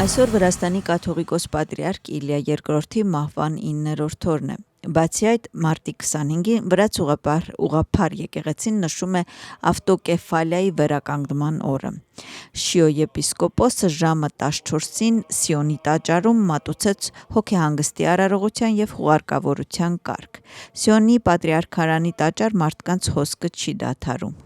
Այսօր Վրաստանի կաթողիկոս պատրիարք Իլիա II-ի մահվան 9-րդ օրն է։ Բացի այդ, մարտի 25-ին վրաց ուղղափառ եկեղեցին նշում է ավտոկեֆալիայի վերականգնման օրը։ Շիո եպիսկոպոսը ժամը 14-ին Սիոնի տաճարում մատուցեց հոգեհանգստի արարողության եւ հուղարկավորության կարգ։ Սիոնի պատրիարքարանի տաճար մարդկանց հոսքը չի դադարում։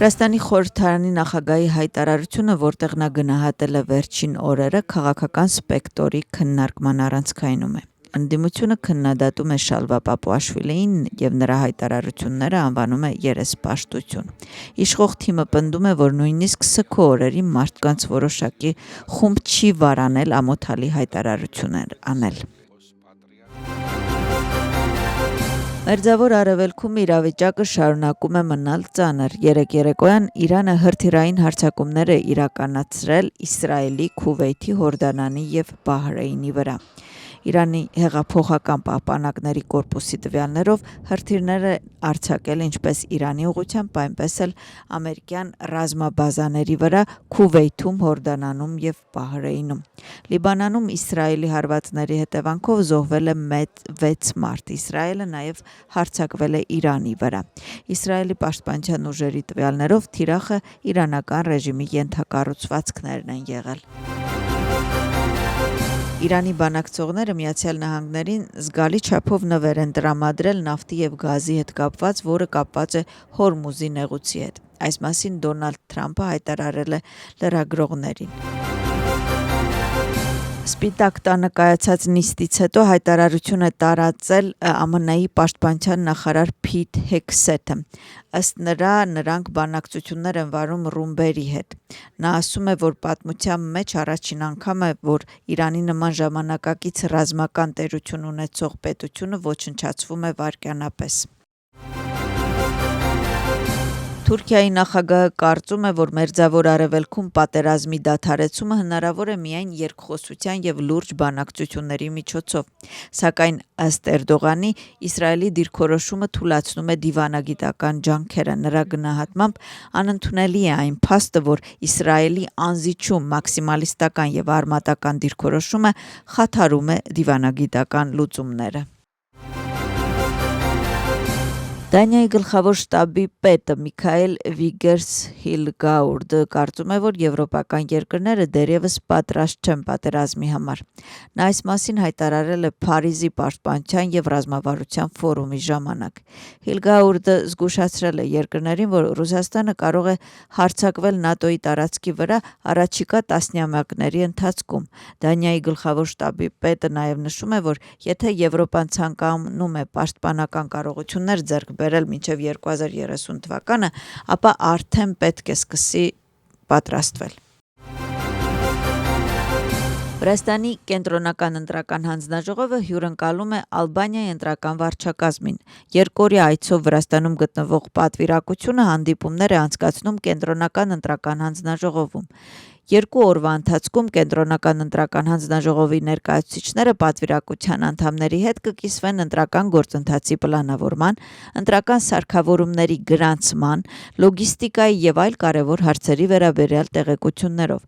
Վրաստանի խորհրդարանի նախագահի հայտարարությունը, որտեղ նա գնահատել է վերջին օրերը, քաղաքական սպեկտրի քննարկման առանցքայնում է։ Ընդդիմությունը քննադատում է Շալվա Պապուաշվիլիին եւ նրա հայտարարությունները անվանում է երեսպաշտություն։ Իշխող թիմը պնդում է, որ նույնիսկ սգո օրերի մարդկանց որոշակի խումբ չի վարանել ամոթալի հայտարարություններ անել։ Մերձավոր Արևելքում իրավիճակը շարունակում է մնալ ծանր։ Երեկ երեկոյան Իրանը հրթիռային հարձակումներ է իրականացրել Իսրայելի, Քուվեյթի, Հորդանանի եւ Բահրեյնի վրա։ Իրանի հեղափոխական պահպանակների կորպուսի տվյալներով հրթիռները արձակել ինչպես Իրանի ուղղությամբ, այնպես էլ ամերիկյան ռազմաբազաների վրա Քուվեյթում, Հորդանանում եւ Բահրեյնում։ Լիբանանում Իսրայելի հարվածների հետևանքով զոհվել է 6 մարդ։ Իսրայելը նաեւ հարձակվել է Իրանի վրա։ Իսրայելի պաշտպանության ուժերի տվյալներով թիրախը իրանական ռեժիմի ենթակառուցվածքներն են եղել։ Իրանի բանակցողները Միացյալ Նահանգներին զգալի չափով նվեր են տրամադրել նավթի եւ գազի հետ կապված, որը կապված է Հորմուզի նեղուցի հետ։ Այս մասին Դոնալդ Թրամփը հայտարարել է լրագրողներին։ Սպիտակ տանը կայացած նիստից հետո հայտարարություն է տարածել ԱՄՆ-ի պաշտպանության նախարար Փիթ Հեքսեթը։ Ըստ նրանք բանակցություններ են վարում ռումբերի հետ։ Նա ասում է, որ պատմության մեջ առաջին անգամ է, որ Իրանի նման ժամանակակից ռազմական տերություն ունեցող պետությունը ոչնչացվում է վայրկյանապես։ Թուրքիայի նախագահը կարծում է, որ Մերձավոր Արևելքում պատերազմի դադարեցումը հնարավոր է միայն երկխոսության եւ լուրջ բանակցությունների միջոցով։ Սակայն ըստ Էրդողանի, Իսրայելի դիրքորոշումը թուլացնում է դիվանագիտական ջանքերը։ Նրա գնահատմամբ անընդունելի է այն փաստը, որ Իսրայելի անզիջում մաքսիմալիստական եւ արմատական դիրքորոշումը խաթարում է դիվանագիտական լուծումները։ Դանիայի գլխավոր շտաբի պետ Միքայել Վիգերս-Հիլգաուրդը կարծում է, որ եվրոպական երկրները դեռևս պատրաստ չեն պատերազմի համար։ Նա այս մասին հայտարարել է Փարիզի պաշտպանության եւ ռազմավարության ֆորումի ժամանակ։ Հիլգաուրդը զգուշացրել է երկրներին, որ Ռուսաստանը կարող է հարձակվել ՆԱՏՕ-ի տարածքի վրա առաջիկա տասնամյակների ընթացքում։ Դանիայի գլխավոր շտաբի պետը նաեւ նշում է, որ եթե Եվրոպան ցանկանում է պաշտպանական կարողություններ ձեռք բերել մինչև 2030 թվականը, ապա արդեն պետք է սկսի պատրաստվել։ Վրաստանի կենտրոնական ընտրական հանձնաժողովը հյուրընկալում է Ալբանիայի ընտրական վարչակազմին։ Երկօրյա այցով Վրաստանում գտնվող պատվիրակությունը հանդիպումներ է անցկացնում կենտրոնական ընտրական հանձնաժողովում։ 2 օրվա ընթացքում կենտրոնական ընտրական հանձնաժողովի ներկայացուցիչները պատվիրակության անդամների հետ կկիսվեն ընտրական գործընթացի պլանավորման, ընտրական սարքավորումների գրանցման, լոգիստիկայի եւ այլ կարևոր հարցերի վերաբերյալ տեղեկություններով։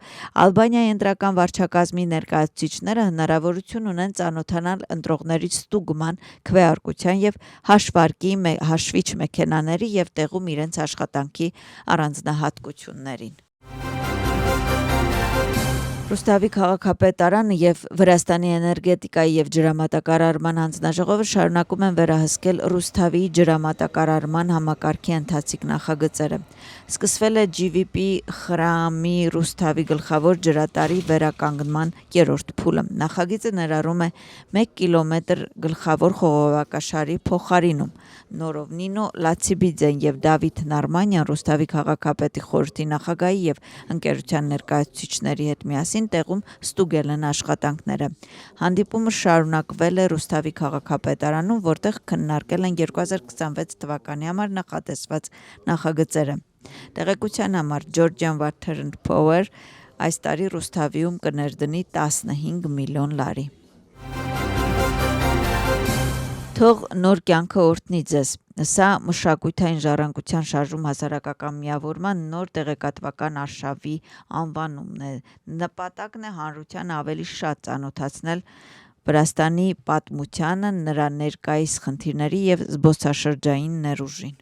Ալբանիայի ընտրական վարչակազմի ներկայացուցիչները հնարավորություն ունեն ծանոթանալ ընտրողների ստուգման, քվեարկության եւ հաշվիչ մեքենաների եւ տեղում իրենց աշխատանքի առանձնահատկություններին։ Ռուստավի քաղաքապետարանը եւ Վրաստանի էներգետիկայի եւ ջրամատակարարման հանձնաժողովը շարունակում են վերահսկել Ռուստավի ջրամատակարարման համակարգի ընթացիկ նախագծերը։ Սկսվել է GVP Խրամի Ռուստավի գլխավոր ջրատարի վերականգնման 3-րդ փուլը։ Նախագիծը ներառում է 1 կիլոմետր գլխավոր խողովակաշարի փոխարինում։ Նորովնինո Լացիբիձեն եւ Դավիթ Նարմանյան Ռուստավի քաղաքապետի խորհրդի նախագահի եւ ընկերության ներկայացուցիչների հետ միասին տեղում ստուգել են աշխատանքները։ Հանդիպումը շարունակվել է Ռուստավի քաղաքապետարանում, որտեղ քննարկել են 2026 թվականի համար նախատեսված նախագծերը։ Տեղեկության համար Georgian Water and Power այս տարի Ռուստավիում կներդնի 15 միլիոն լարի։ Թող նոր կյանքը օրհնի ձեզ։ Սա մշակութային ժառանգության շարժում հասարակական միավորման նոր տեղեկատվական արշավի անվանումն է։ Նպատակն է հանրությանը ավելի շատ ծանոթացնել Վրաստանի պատմությանը, նրա ներկայիս խնդիրների եւ զբոսաշրջային ներուժին։